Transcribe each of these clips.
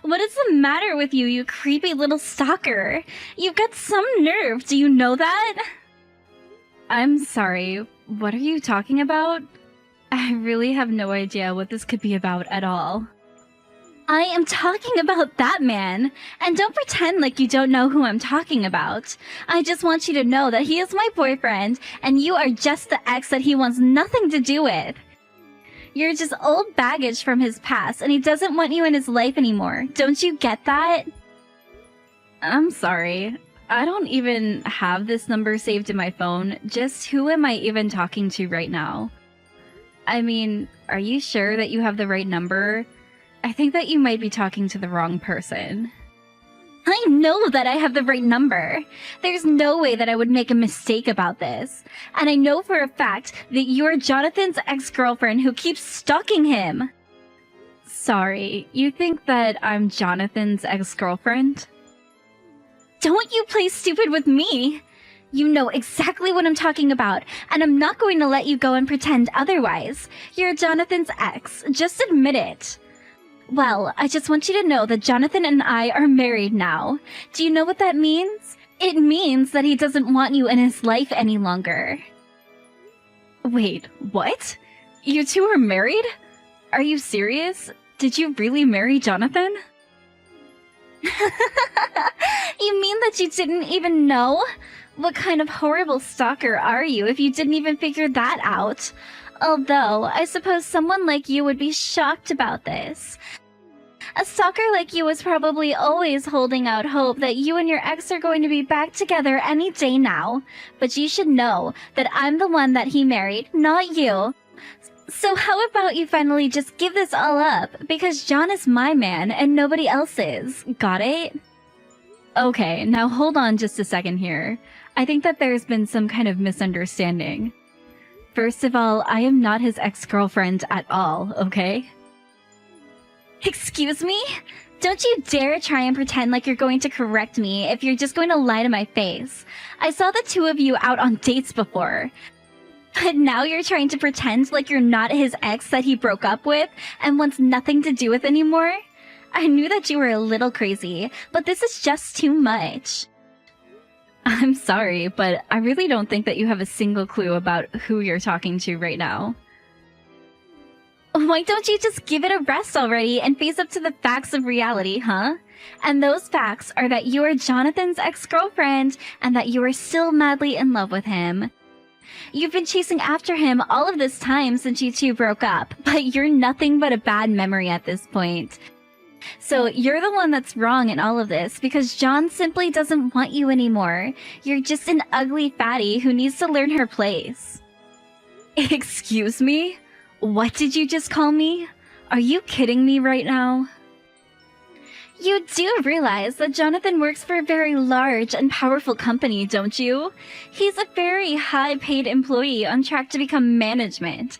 What is the matter with you, you creepy little stalker? You've got some nerve, do you know that? I'm sorry, what are you talking about? I really have no idea what this could be about at all. I am talking about that man, and don't pretend like you don't know who I'm talking about. I just want you to know that he is my boyfriend, and you are just the ex that he wants nothing to do with. You're just old baggage from his past, and he doesn't want you in his life anymore. Don't you get that? I'm sorry. I don't even have this number saved in my phone. Just who am I even talking to right now? I mean, are you sure that you have the right number? I think that you might be talking to the wrong person. I know that I have the right number. There's no way that I would make a mistake about this. And I know for a fact that you're Jonathan's ex-girlfriend who keeps stalking him. Sorry, you think that I'm Jonathan's ex-girlfriend? Don't you play stupid with me! You know exactly what I'm talking about, and I'm not going to let you go and pretend otherwise. You're Jonathan's ex. Just admit it. Well, I just want you to know that Jonathan and I are married now. Do you know what that means? It means that he doesn't want you in his life any longer. Wait, what? You two are married? Are you serious? Did you really marry Jonathan? You mean that you didn't even know? What kind of horrible stalker are you if you didn't even figure that out? Although, I suppose someone like you would be shocked about this. A stalker like you is probably always holding out hope that you and your ex are going to be back together any day now. But you should know that I'm the one that he married, not you. So how about you finally just give this all up? Because John is my man and nobody else's. Got it? Okay, now hold on just a second here. I think that there's been some kind of misunderstanding. First of all, I am not his ex-girlfriend at all, okay? Excuse me? Don't you dare try and pretend like you're going to correct me if you're just going to lie to my face. I saw the two of you out on dates before. But now you're trying to pretend like you're not his ex that he broke up with and wants nothing to do with anymore? I knew that you were a little crazy, but this is just too much. I'm sorry, but I really don't think that you have a single clue about who you're talking to right now. Why don't you just give it a rest already and face up to the facts of reality, huh? And those facts are that you are Jonathan's ex-girlfriend and that you are still madly in love with him. You've been chasing after him all of this time since you two broke up, but you're nothing but a bad memory at this point. So you're the one that's wrong in all of this because John simply doesn't want you anymore. You're just an ugly fatty who needs to learn her place. Excuse me? What did you just call me? Are you kidding me right now? You do realize that Jonathan works for a very large and powerful company, don't you? He's a very high-paid employee on track to become management.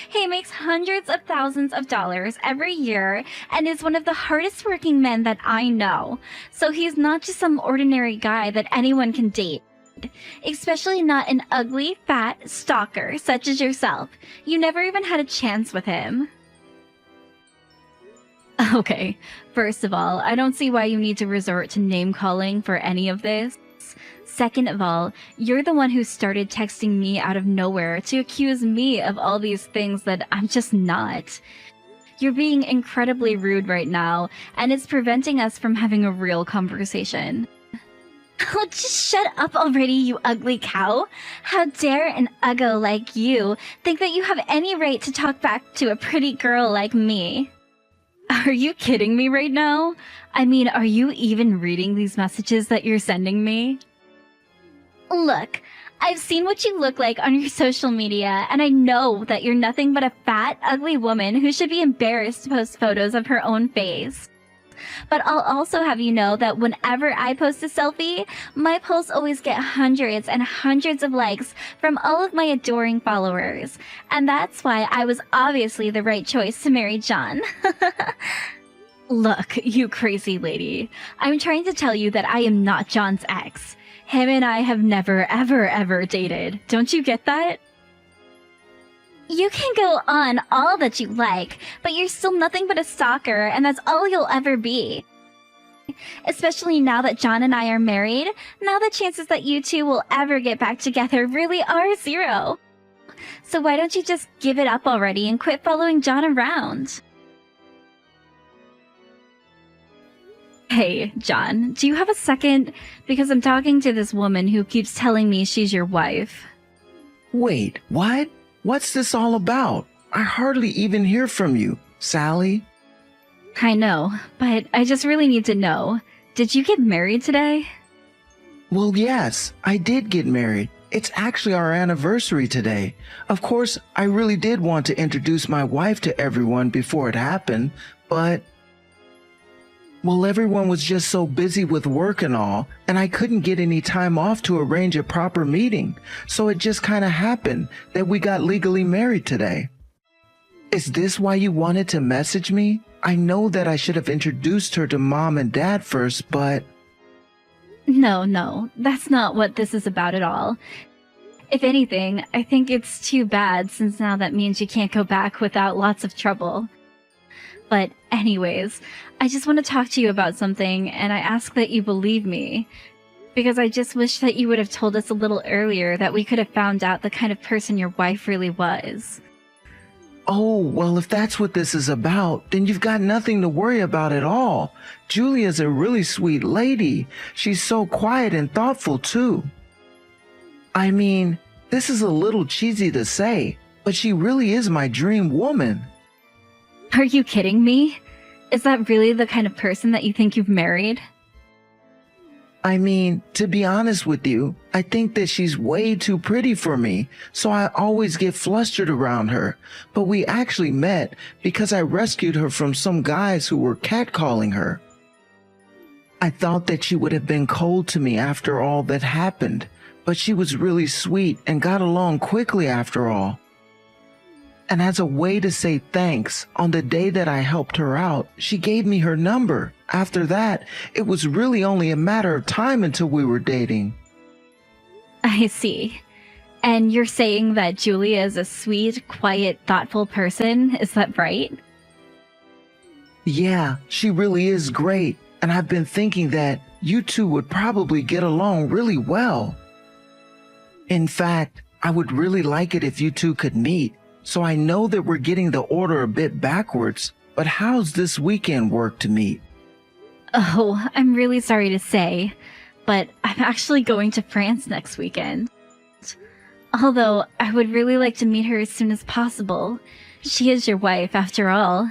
He makes hundreds of thousands of dollars every year and is one of the hardest working men that I know. So he's not just some ordinary guy that anyone can date. Especially not an ugly, fat stalker such as yourself. You never even had a chance with him. Okay, first of all, I don't see why you need to resort to name-calling for any of this. Second of all, you're the one who started texting me out of nowhere to accuse me of all these things that I'm just not. You're being incredibly rude right now, and it's preventing us from having a real conversation. Oh, just shut up already, you ugly cow. How dare an uggo like you think that you have any right to talk back to a pretty girl like me? Are you kidding me right now? I mean, are you even reading these messages that you're sending me? Look, I've seen what you look like on your social media, and I know that you're nothing but a fat, ugly woman who should be embarrassed to post photos of her own face. But I'll also have you know that whenever I post a selfie, my posts always get hundreds and hundreds of likes from all of my adoring followers. And that's why I was obviously the right choice to marry John. Look, you crazy lady. I'm trying to tell you that I am not John's ex. Him and I have never, ever, ever dated. Don't you get that? You can go on all that you like, but you're still nothing but a stalker, and that's all you'll ever be. Especially now that John and I are married, now the chances that you two will ever get back together really are zero. So why don't you just give it up already and quit following John around? Hey, John, do you have a second? Because I'm talking to this woman who keeps telling me she's your wife. Wait, what? What's this all about? I hardly even hear from you, Sally. I know, but I just really need to know. Did you get married today? Well, yes, I did get married. It's actually our anniversary today. Of course, I really did want to introduce my wife to everyone before it happened, but... Well, everyone was just so busy with work and all, and I couldn't get any time off to arrange a proper meeting, so it just kind of happened that we got legally married today. Is this why you wanted to message me? I know that I should have introduced her to Mom and Dad first, but... No, that's not what this is about at all. If anything, I think it's too bad since now that means you can't go back without lots of trouble. But anyways, I just want to talk to you about something, and I ask that you believe me. Because I just wish that you would have told us a little earlier that we could have found out the kind of person your wife really was. Oh, well, if that's what this is about, then you've got nothing to worry about at all. Julia's a really sweet lady. She's so quiet and thoughtful, too. I mean, this is a little cheesy to say, but she really is my dream woman. Are you kidding me? Is that really the kind of person that you think you've married? I mean, to be honest with you, I think that she's way too pretty for me, so I always get flustered around her. But we actually met because I rescued her from some guys who were catcalling her. I thought that she would have been cold to me after all that happened, but she was really sweet and got along quickly after all. And as a way to say thanks, on the day that I helped her out, she gave me her number. After that, it was really only a matter of time until we were dating. I see. And you're saying that Julia is a sweet, quiet, thoughtful person, is that right? Yeah, she really is great, and I've been thinking that you two would probably get along really well. In fact, I would really like it if you two could meet. So I know that we're getting the order a bit backwards, but how's this weekend work to meet? Oh, I'm really sorry to say, but I'm actually going to France next weekend. Although, I would really like to meet her as soon as possible. She is your wife, after all.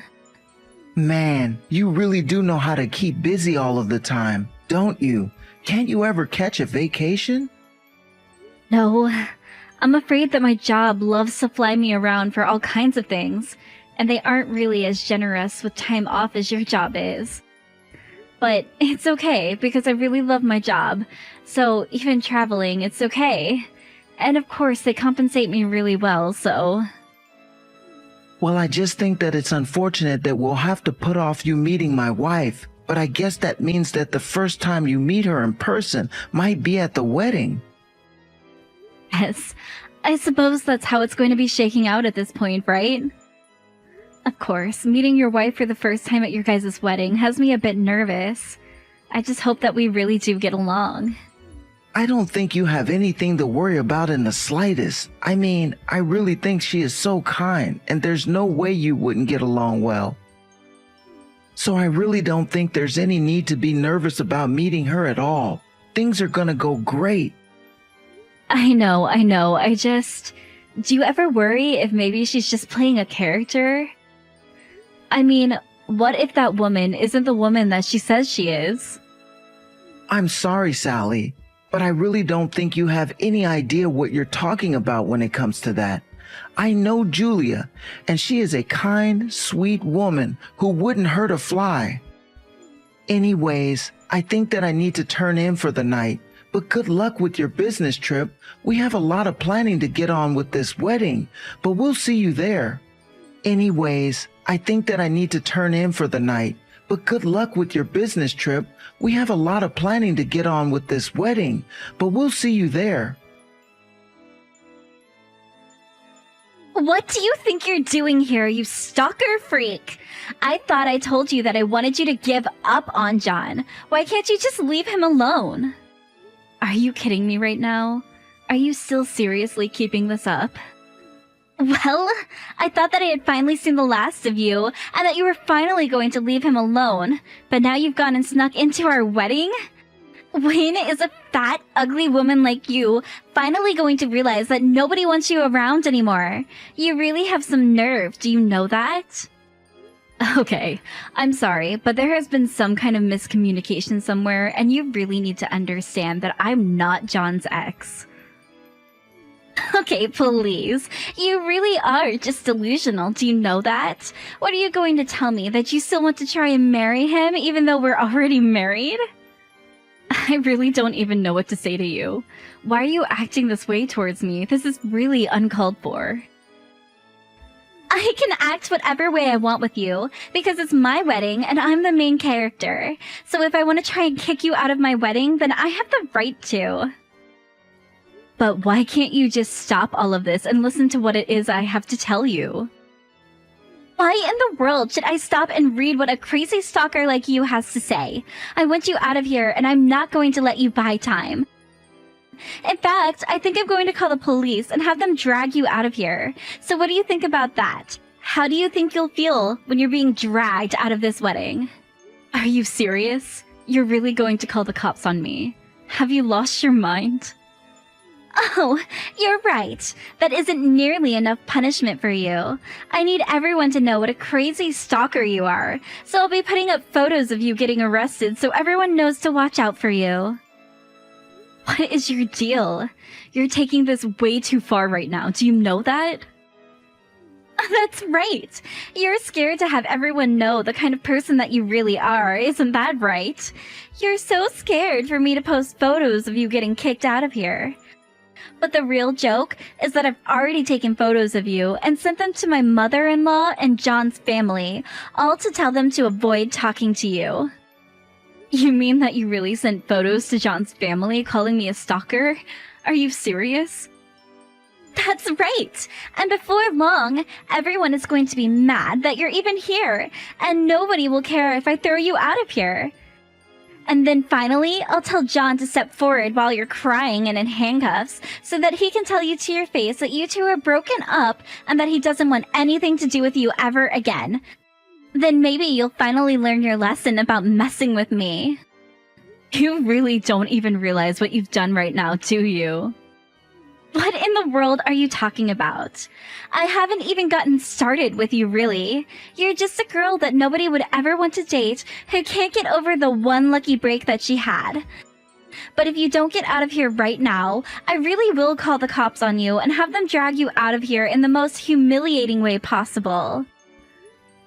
Man, you really do know how to keep busy all of the time, don't you? Can't you ever catch a vacation? No, I'm afraid that my job loves to fly me around for all kinds of things, and they aren't really as generous with time off as your job is. But it's okay, because I really love my job, so even traveling, it's okay. And of course, they compensate me really well, so... Well, I just think that it's unfortunate that we'll have to put off you meeting my wife, but I guess that means that the first time you meet her in person might be at the wedding. Yes, I suppose that's how it's going to be shaking out at this point, right? Of course, meeting your wife for the first time at your guys' wedding has me a bit nervous. I just hope that we really do get along. I don't think you have anything to worry about in the slightest. I mean, I really think she is so kind, and there's no way you wouldn't get along well. So I really don't think there's any need to be nervous about meeting her at all. Things are gonna go great. I know, do you ever worry if maybe she's just playing a character? I mean, what if that woman isn't the woman that she says she is? I'm sorry, Sally, but I really don't think you have any idea what you're talking about when it comes to that. I know Julia, and she is a kind, sweet woman who wouldn't hurt a fly. Anyways, I think that I need to turn in for the night. But good luck with your business trip. We have a lot of planning to get on with this wedding, but we'll see you there. Anyways, I think that I need to turn in for the night. But good luck with your business trip. We have a lot of planning to get on with this wedding, but we'll see you there. What do you think you're doing here, you stalker freak? I thought I told you that I wanted you to give up on John. Why can't you just leave him alone? Are you kidding me right now? Are you still seriously keeping this up? Well, I thought that I had finally seen the last of you, and that you were finally going to leave him alone. But now you've gone and snuck into our wedding? When is a fat, ugly woman like you finally going to realize that nobody wants you around anymore? You really have some nerve, do you know that? Okay, I'm sorry, but there has been some kind of miscommunication somewhere, and you really need to understand that I'm not John's ex. Okay, please. You really are just delusional, do you know that? What are you going to tell me, that you still want to try and marry him even though we're already married? I really don't even know what to say to you. Why are you acting this way towards me? This is really uncalled for. I can act whatever way I want with you, because it's my wedding and I'm the main character. So if I want to try and kick you out of my wedding, then I have the right to. But why can't you just stop all of this and listen to what it is I have to tell you? Why in the world should I stop and read what a crazy stalker like you has to say? I want you out of here, and I'm not going to let you buy time. In fact, I think I'm going to call the police and have them drag you out of here. So what do you think about that? How do you think you'll feel when you're being dragged out of this wedding? Are you serious? You're really going to call the cops on me? Have you lost your mind? Oh, you're right. That isn't nearly enough punishment for you. I need everyone to know what a crazy stalker you are, so I'll be putting up photos of you getting arrested so everyone knows to watch out for you. What is your deal? You're taking this way too far right now. Do you know that? That's right. You're scared to have everyone know the kind of person that you really are, isn't that right? You're so scared for me to post photos of you getting kicked out of here. But the real joke is that I've already taken photos of you and sent them to my mother-in-law and John's family, all to tell them to avoid talking to you. You mean that you really sent photos to John's family calling me a stalker? Are you serious? That's right! And before long, everyone is going to be mad that you're even here, and nobody will care if I throw you out of here. And then finally, I'll tell John to step forward while you're crying and in handcuffs, so that he can tell you to your face that you two are broken up and that he doesn't want anything to do with you ever again. Then maybe you'll finally learn your lesson about messing with me. You really don't even realize what you've done right now, do you? What in the world are you talking about? I haven't even gotten started with you, really. You're just a girl that nobody would ever want to date who can't get over the one lucky break that she had. But if you don't get out of here right now, I really will call the cops on you and have them drag you out of here in the most humiliating way possible.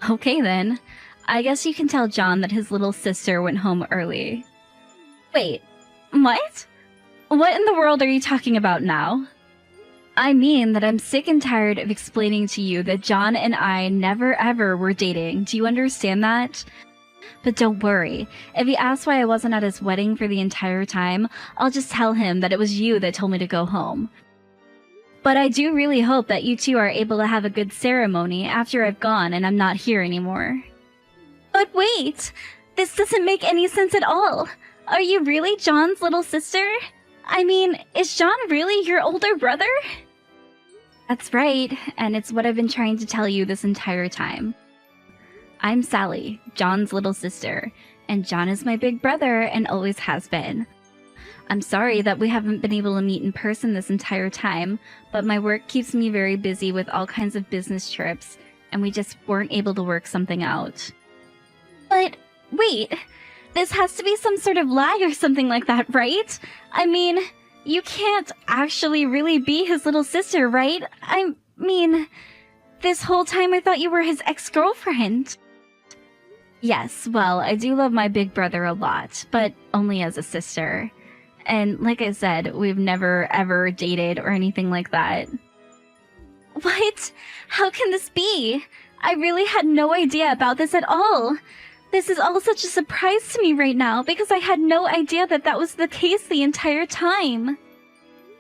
Okay then. I guess you can tell John that his little sister went home early. Wait, what? What in the world are you talking about now? I mean that I'm sick and tired of explaining to you that John and I never ever were dating. Do you understand that? But don't worry. If he asks why I wasn't at his wedding for the entire time, I'll just tell him that it was you that told me to go home. But I do really hope that you two are able to have a good ceremony after I've gone and I'm not here anymore. But wait! This doesn't make any sense at all. Are you really John's little sister? I mean, is John really your older brother? That's right, and it's what I've been trying to tell you this entire time. I'm Sally, John's little sister, and John is my big brother and always has been. I'm sorry that we haven't been able to meet in person this entire time, but my work keeps me very busy with all kinds of business trips, and we just weren't able to work something out. But wait, this has to be some sort of lie or something like that, right? I mean, you can't actually really be his little sister, right? I mean, this whole time I thought you were his ex-girlfriend. Yes, well, I do love my big brother a lot, but only as a sister. And like I said, we've never ever dated or anything like that. What? How can this be? I really had no idea about this at all. This is all such a surprise to me right now because I had no idea that that was the case the entire time.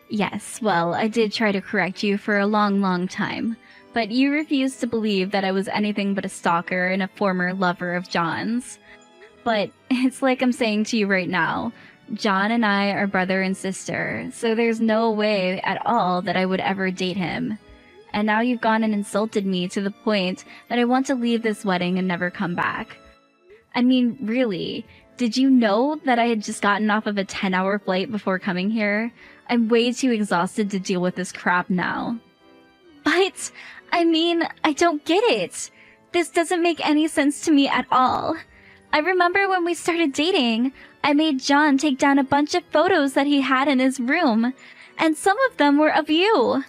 Yes, well, I did try to correct you for a long, long time. but you refused to believe that I was anything but a stalker and a former lover of John's. But it's like I'm saying to you right now, John and I are brother and sister, so there's no way at all that I would ever date him. And now you've gone and insulted me to the point that I want to leave this wedding and never come back. I mean, really, did you know that I had just gotten off of a 10-hour flight before coming here? I'm way too exhausted to deal with this crap now. But, I mean, I don't get it. This doesn't make any sense to me at all. I remember when we started dating, I made John take down a bunch of photos that he had in his room, and some of them were of you.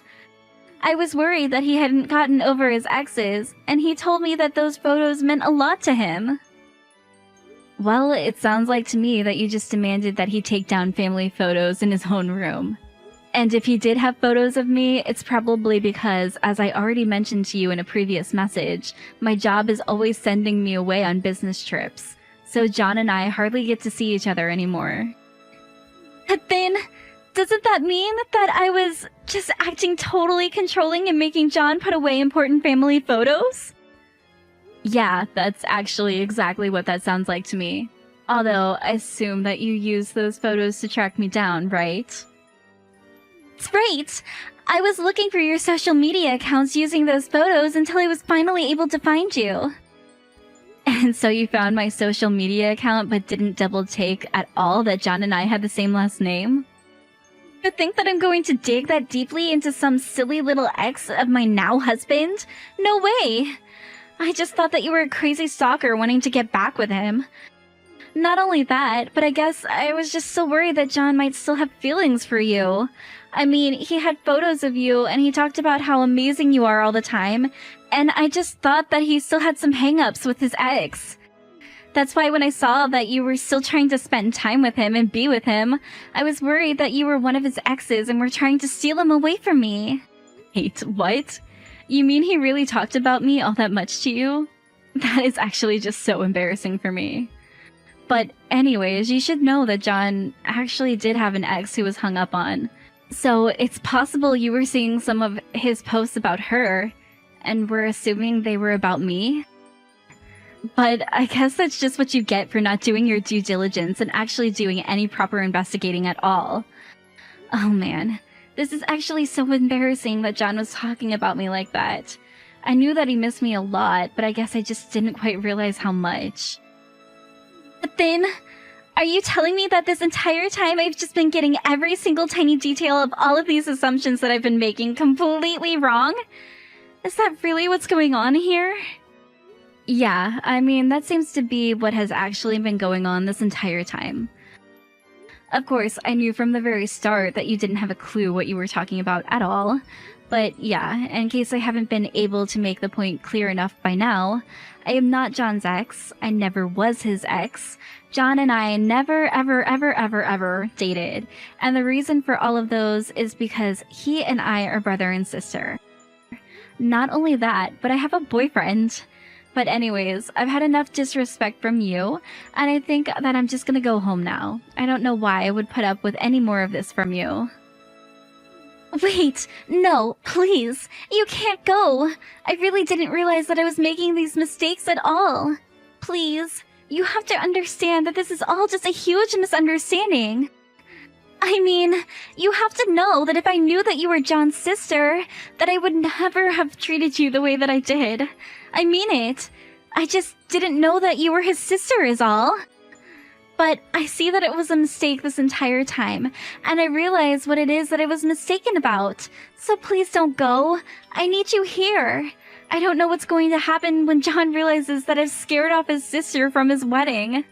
I was worried that he hadn't gotten over his exes, and he told me that those photos meant a lot to him. Well, it sounds like to me that you just demanded that he take down family photos in his own room. And if he did have photos of me, it's probably because, as I already mentioned to you in a previous message, my job is always sending me away on business trips. So John and I hardly get to see each other anymore. But then, doesn't that mean that I was just acting totally controlling and making John put away important family photos? Yeah, that's actually exactly what that sounds like to me. Although, I assume that you used those photos to track me down, right? That's right! I was looking for your social media accounts using those photos until I was finally able to find you. And so you found my social media account but didn't double take at all that John and I had the same last name? You think that I'm going to dig that deeply into some silly little ex of my now husband? No way! I just thought that you were a crazy stalker wanting to get back with him. Not only that, but I guess I was just so worried that John might still have feelings for you. I mean, he had photos of you and he talked about how amazing you are all the time, and I just thought that he still had some hang-ups with his ex. That's why when I saw that you were still trying to spend time with him and be with him, I was worried that you were one of his exes and were trying to steal him away from me. Wait, what? You mean he really talked about me all that much to you? That is actually just so embarrassing for me. But anyways, you should know that John actually did have an ex who was hung up on. So it's possible you were seeing some of his posts about her, and were assuming they were about me? But I guess that's just what you get for not doing your due diligence and actually doing any proper investigating at all. Oh man, this is actually so embarrassing that John was talking about me like that. I knew that he missed me a lot, but I guess I just didn't quite realize how much. But then, are you telling me that this entire time I've just been getting every single tiny detail of all of these assumptions that I've been making completely wrong? Is that really what's going on here? Yeah, I mean, that seems to be what has actually been going on this entire time. Of course, I knew from the very start that you didn't have a clue what you were talking about at all. But yeah, in case I haven't been able to make the point clear enough by now, I am not John's ex. I never was his ex. John and I never, ever dated. And the reason for all of those is because he and I are brother and sister. Not only that, but I have a boyfriend. But anyways, I've had enough disrespect from you, and I think that I'm just gonna go home now. I don't know why I would put up with any more of this from you. Wait, no, please. You can't go. I really didn't realize that I was making these mistakes at all. Please, you have to understand that this is all just a huge misunderstanding. I mean, you have to know that if I knew that you were John's sister, that I would never have treated you the way that I did. I mean it. I just didn't know that you were his sister is all. But I see that it was a mistake this entire time, and I realize what it is that I was mistaken about. So please don't go. I need you here. I don't know what's going to happen when John realizes that I've scared off his sister from his wedding.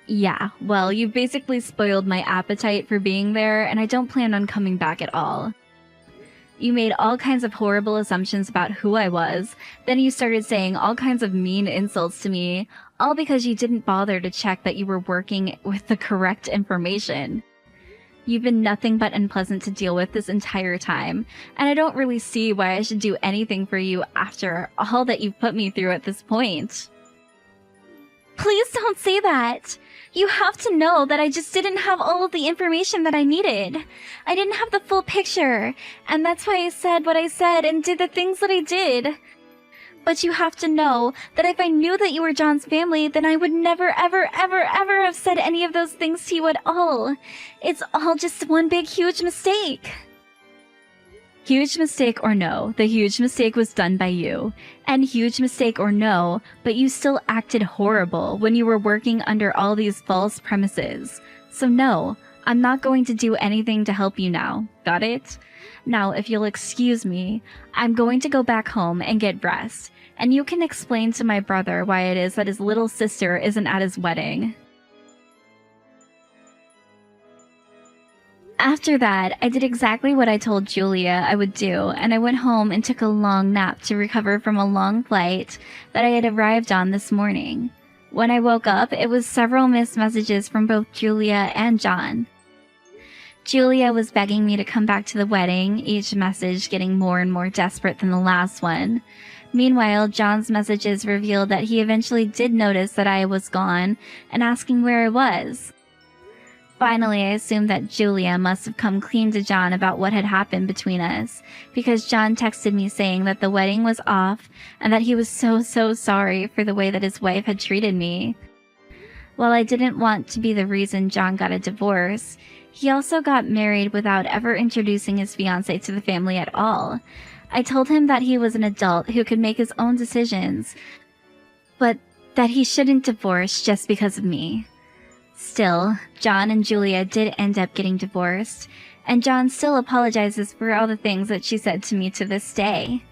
Yeah, well, you've basically spoiled my appetite for being there, and I don't plan on coming back at all. You made all kinds of horrible assumptions about who I was, then you started saying all kinds of mean insults to me, all because you didn't bother to check that you were working with the correct information. You've been nothing but unpleasant to deal with this entire time, and I don't really see why I should do anything for you after all that you've put me through at this point. Please don't say that! You have to know that I just didn't have all of the information that I needed. I didn't have the full picture, and that's why I said what I said and did the things that I did. But you have to know that if I knew that you were John's family, then I would never, ever, ever, ever have said any of those things to you at all. It's all just one big, huge mistake. Huge mistake or no, the huge mistake was done by you. And huge mistake or no, but you still acted horrible when you were working under all these false premises. So no, I'm not going to do anything to help you now. Got it? Now, if you'll excuse me, I'm going to go back home and get rest. And you can explain to my brother why it is that his little sister isn't at his wedding. After that, I did exactly what I told Julia I would do, and I went home and took a long nap to recover from a long flight that I had arrived on this morning. When I woke up, it was several missed messages from both Julia and John. Julia was begging me to come back to the wedding, each message getting more and more desperate than the last one. Meanwhile, John's messages revealed that he eventually did notice that I was gone and asking where I was. Finally, I assumed that Julia must have come clean to John about what had happened between us, because John texted me saying that the wedding was off and that he was so sorry for the way that his wife had treated me. While I didn't want to be the reason John got a divorce, he also got married without ever introducing his fiancée to the family at all. I told him that he was an adult who could make his own decisions, but that he shouldn't divorce just because of me. Still, John and Julia did end up getting divorced, and John still apologizes for all the things that she said to me to this day.